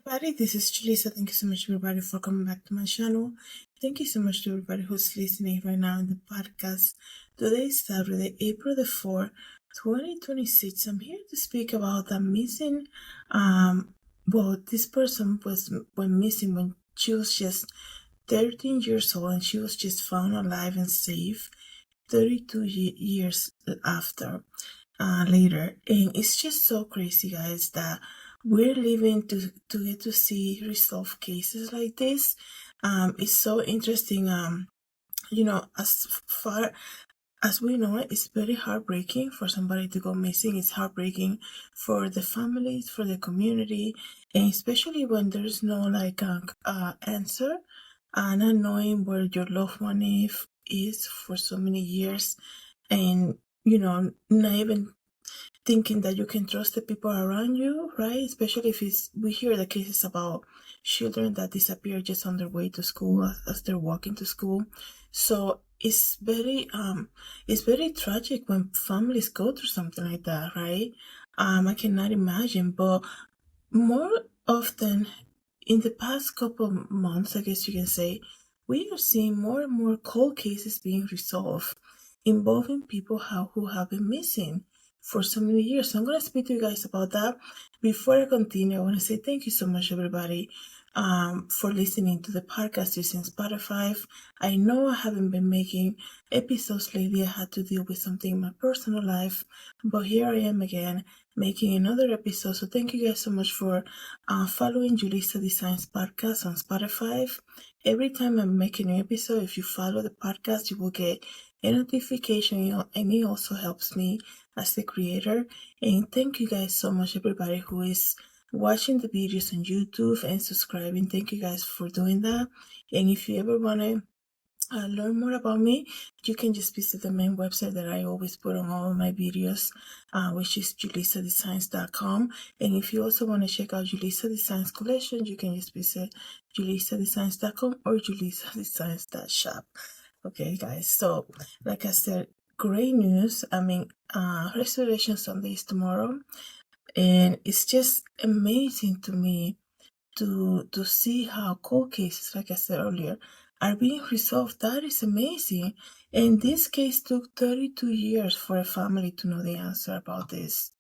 Everybody, this is Julissa. Thank you so much, everybody, for coming back to my channel. Thank you so much to everybody who's listening right now in the podcast. Today is Saturday, April the 4th, 2026. I'm here to speak about the missing, this person went missing when she was just 13 years old and she was just found alive and safe 32 years after later. And it's just so crazy, guys, that we're living to get to see resolve cases like this. It's so interesting. As far as we know, it's very heartbreaking for somebody to go missing. It's heartbreaking for the families, for the community, and especially when there's no answer, not knowing where your loved one is for so many years, and not even thinking that you can trust the people around you, right? Especially if we hear the cases about children that disappear just on their way to school as they're walking to school. So it's very tragic when families go through something like that, right? I cannot imagine, but more often in the past couple of months, I guess you can say, we are seeing more and more cold cases being resolved involving people who have been missing for so many years. So I'm going to speak to you guys about that. Before I continue, I want to say thank you so much, everybody, for listening to the podcast using Spotify. I know I haven't been making episodes lately. I had to deal with something in my personal life, but here I am again making another episode. So thank you guys so much for following JulissaDesigns podcast on Spotify. Every time I make a new episode, if you follow the podcast, you will get a notification, and it also helps me as the creator. And thank you guys so much, everybody who is watching the videos on YouTube and subscribing. Thank you guys for doing that. And if you ever want to learn more about me, you can just visit the main website that I always put on all of my videos, which is JulissaDesigns.com. And if you also want to check out Julissa Designs collection, you can just visit JulissaDesigns.com or JulissaDesigns.shop. Okay, guys, so like I said, great news. Restoration Sunday is tomorrow, and it's just amazing to me to see how cold cases, like I said earlier, are being resolved. That is amazing. And this case took 32 years for a family to know the answer about this.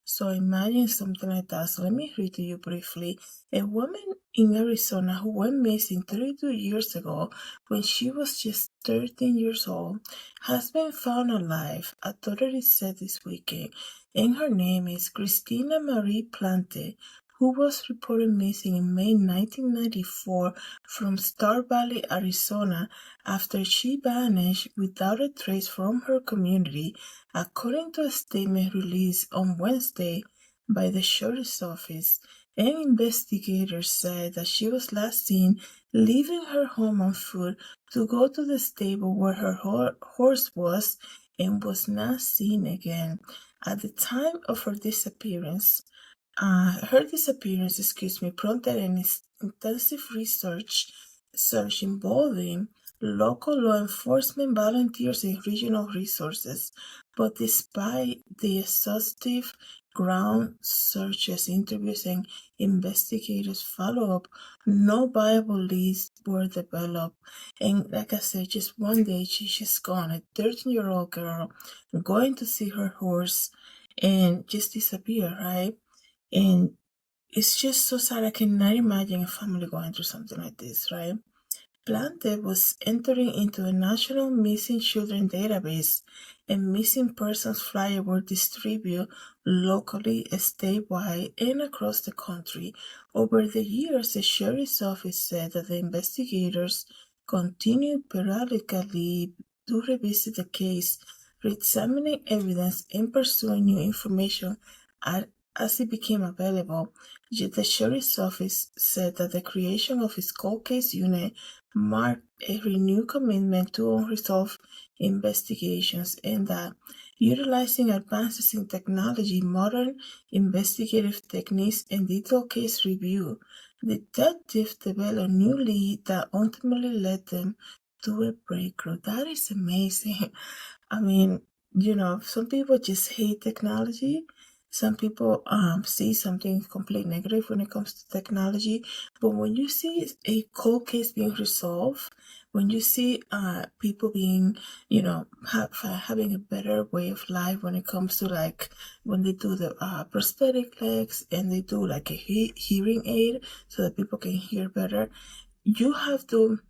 So imagine something like that. So let me read to you briefly. A woman in Arizona who went missing 32 years ago when she was just 13 years old has been found alive, authorities said this weekend, and her name is Christina Marie Plante, who was reported missing in May 1994 from Star Valley, Arizona, after she vanished without a trace from her community, according to a statement released on Wednesday by the sheriff's office. And investigators said that she was last seen leaving her home on foot to go to the stable where her horse was and was not seen again. At the time of her disappearance, prompted an intensive search involving local law enforcement, volunteers, and regional resources. But despite the exhaustive ground searches, interviews, and investigators' follow-up, no viable leads were developed. And like I said, just one day she's just gone. A 13-year-old girl going to see her horse and just disappear, right? And it's just so sad. I cannot imagine a family going through something like this, right? Plante was entering into a national missing children database, and missing persons flyers were distributed locally, statewide, and across the country. Over the years, the sheriff's office said that the investigators continued periodically to revisit the case, re-examining evidence and pursuing new information as it became available. Yet the sheriff's office said that the creation of its cold case unit marked a renewed commitment to unresolved investigations, and that utilizing advances in technology, modern investigative techniques, and detailed case review, detectives developed new leads that ultimately led them to a breakthrough. That is amazing. I mean, some people just hate technology, Some people see something completely negative when it comes to technology, but when you see a cold case being resolved, when you see people being, having a better way of life when it comes to like when they do the prosthetic legs and they do like a hearing aid so that people can hear better, you have to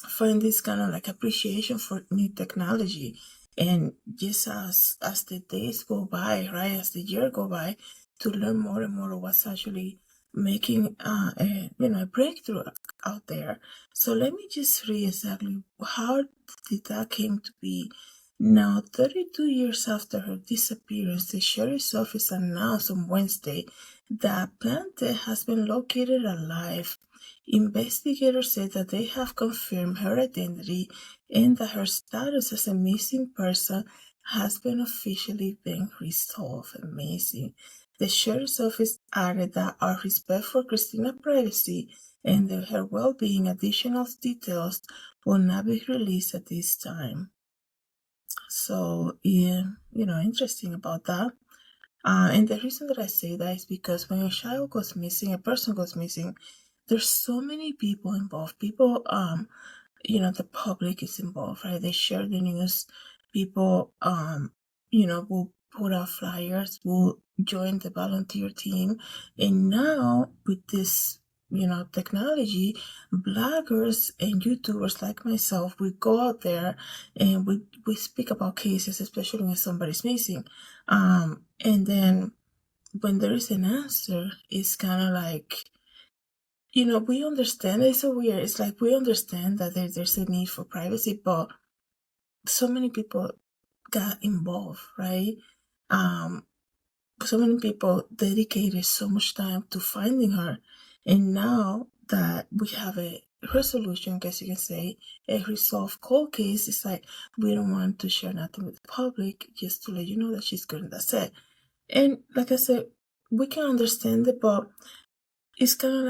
find this kind of like appreciation for new technology. And just as the days go by, right, as the year go by, to learn more and more of what's actually making a breakthrough out there. So let me just read exactly how did that came to be. Now, 32 years after her disappearance, the sheriff's office announced on Wednesday that Plante has been located alive. Investigators said that they have confirmed her identity and that her status as a missing person has been officially been resolved. Amazing. The sheriff's office added that our respect for Christina's privacy and her well-being, additional details will not be released at this time. So, yeah, interesting about that. And the reason that I say that is because when a child goes missing, a person goes missing, there's so many people involved. People, the public is involved, right? They share the news. People, will put out flyers, will join the volunteer team. And now with this, technology, bloggers and YouTubers like myself, we go out there and we speak about cases, especially when somebody's missing. And then when there is an answer, it's kind of like, we understand. It's so weird. It's like we understand that there's a need for privacy, but so many people got involved, right? So many people dedicated so much time to finding her, and now that we have a resolution, I guess you can say, a resolved cold case, it's like we don't want to share nothing with the public, just to let you know that she's good and that's it. And like I said, we can understand it, but it's kind of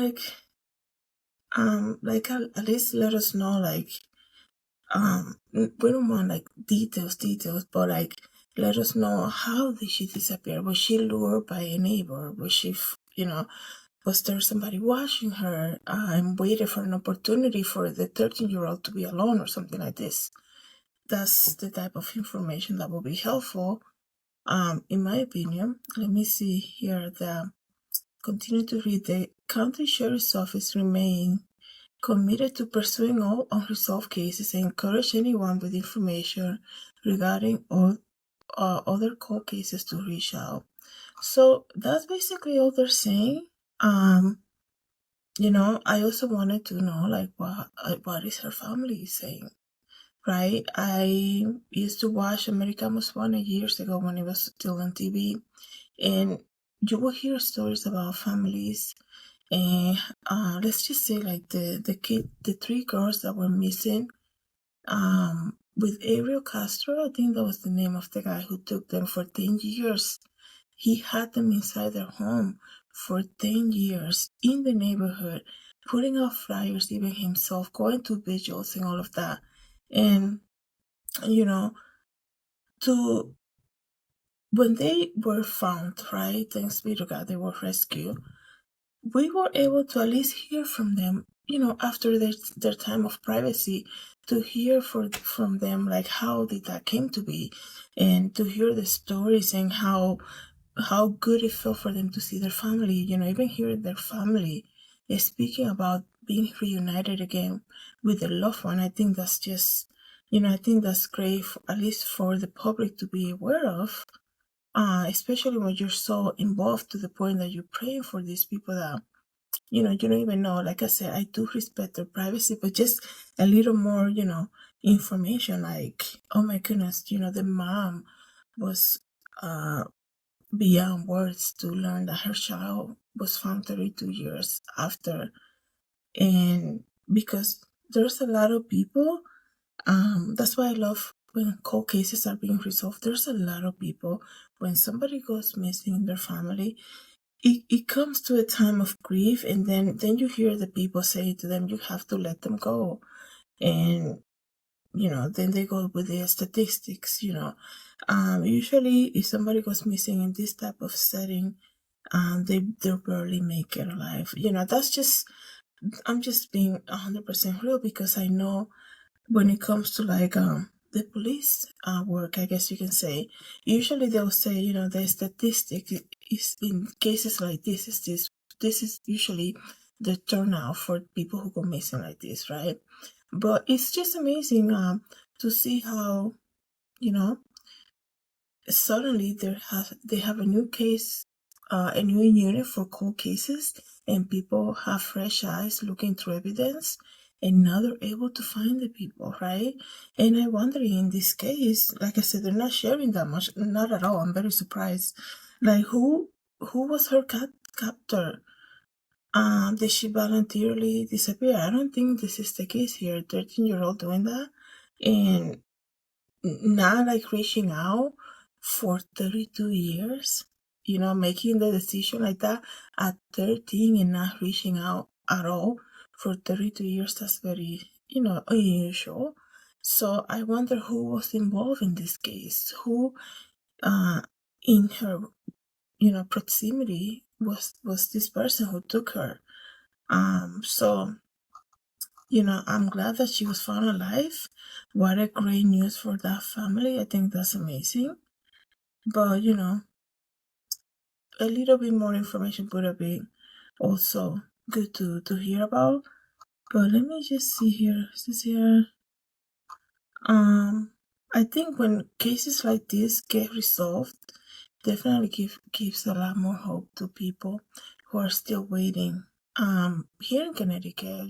like at least let us know, like, we don't want like details, but like let us know how did she disappear. Was she lured by a neighbor? Was she, was there somebody watching her and waited for an opportunity for the 13-year-old to be alone or something like this? That's the type of information that will be helpful, in my opinion. Let me see here. Continue to read. The county sheriff's office remain committed to pursuing all unresolved cases and encourage anyone with information regarding all other cold cases to reach out. So that's basically all they're saying. I also wanted to know like what is her family saying, right? I used to watch American Most Wanted years ago when it was still on TV, and you will hear stories about families. And let's just say like the three girls that were missing, with Ariel Castro, I think that was the name of the guy who took them for 10 years. He had them inside their home for 10 years in the neighborhood, putting out flyers, even himself, going to vigils and all of that. And, to when they were found, right, thanks be to God, they were rescued, we were able to at least hear from them, after their time of privacy, to hear from them, like how did that came to be, and to hear the stories and how good it felt for them to see their family, even hearing their family speaking about being reunited again with their loved one. I think that's just, I think that's great, at least for the public to be aware of, especially when you're so involved to the point that you're praying for these people that, you don't even know. Like I said, I do respect their privacy, but just a little more, information. Like, oh my goodness, the mom was beyond words to learn that her child was found 32 years after. And because there's a lot of people, that's why I love when cold cases are being resolved. There's a lot of people, when somebody goes missing in their family, it comes to a time of grief, and then you hear the people say to them, you have to let them go. And then they go with the statistics. Usually if somebody goes missing in this type of setting, they barely make it alive. That's just, I'm just being 100% real, because I know when it comes to like the police work, I guess you can say, usually they'll say, the statistic is in cases like this is usually the turnout for people who go missing like this, right? But it's just amazing to see how, you know suddenly they have a new case, a new unit for cold cases, and people have fresh eyes looking through evidence, and now they're able to find the people, right? And I wonder, in this case, like I said, they're not sharing that much, not at all. I'm very surprised. Like, who was her captor? Did she voluntarily disappear? I don't think this is the case here. 13-year-old doing that, and not like reaching out for 32 years, making the decision like that at 13 and not reaching out at all for 32 years. That's very, unusual. So I wonder who was involved in this case, who in her, proximity was this person who took her. So I'm glad that she was found alive. What a great news for that family. I think that's amazing. But, a little bit more information would have been also good to hear about. But let me just see here. Is this here? I think when cases like this get resolved, definitely gives a lot more hope to people who are still waiting. Here in Connecticut,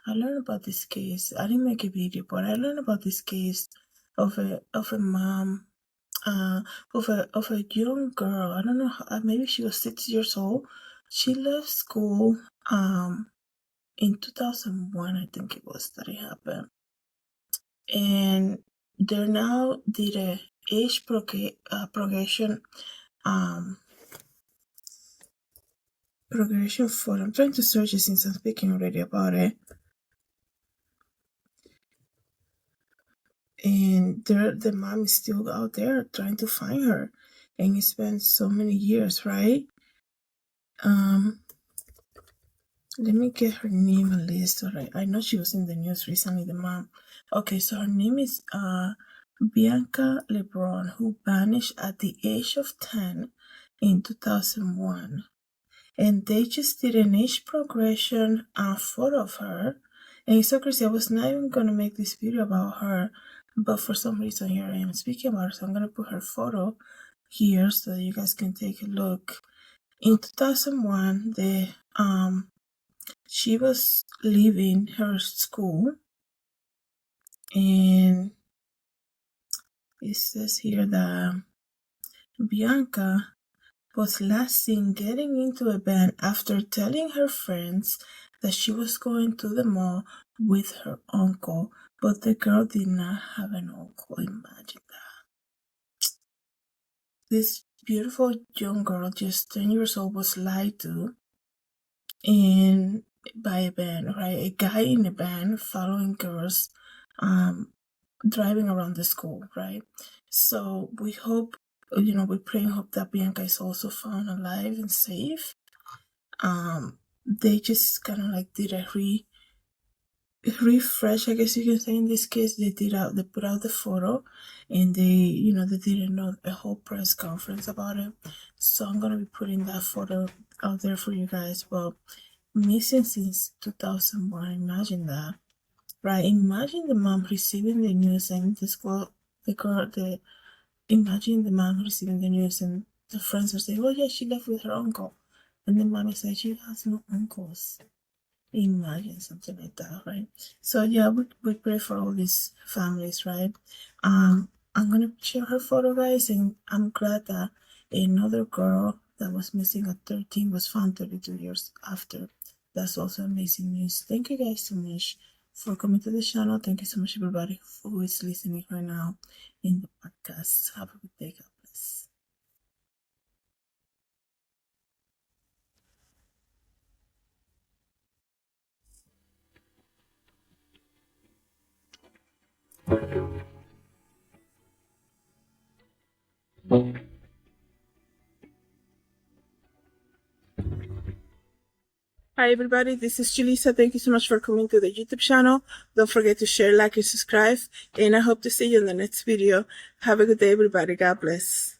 I learned about this case. I didn't make a video, but I learned about this case of a mom, of a young girl. I don't know, maybe she was 6 years old. She left school in 2001, I think it was, that it happened. And they now did a age progression um progression for, I'm trying to search it since I'm speaking already about it. And the mom is still out there trying to find her, and it spent so many years, right? Let me get her name and list. All right, I know she was in the news recently, the mom. Okay, so her name is Bianca LeBron, who vanished at the age of 10 in 2001. And they just did an age progression photo of her. And it's so crazy. I was not even going to make this video about her, but for some reason here I am speaking about her. So I'm going to put her photo here so that you guys can take a look. In 2001, she was leaving her school, and it says here that Bianca was last seen getting into a van after telling her friends that she was going to the mall with her uncle, but the girl did not have an uncle. Imagine that. This beautiful young girl, just 10 years old, was lied to, and by a van, right? A guy in a van following girls, driving around the school, right? So we hope, we pray and hope that Bianca is also found alive and safe. They just kind of like did a refresh, I guess you can say. In this case, they put out the photo, and they did a whole press conference about it. So I'm gonna be putting that photo out there for you guys. Well, missing since 2001. Imagine that, right? Imagine the mom receiving the news, and imagine the mom receiving the news, and the friends are saying, "Oh yeah, she left with her uncle," and the mom is like, "She has no uncles." Imagine something like that, right? So yeah, we pray for all these families, right? I'm gonna share her photo, guys, and I'm glad that another girl that was missing at 13 was found 32 years after. That's also amazing news. Thank you guys so much for coming to the channel. Thank you so much, everybody who is listening right now in the podcast. Have a good day. God bless. Hi everybody, this is Julissa. Thank you so much for coming to the YouTube channel. Don't forget to share, like, and subscribe. And I hope to see you in the next video. Have a good day everybody. God bless.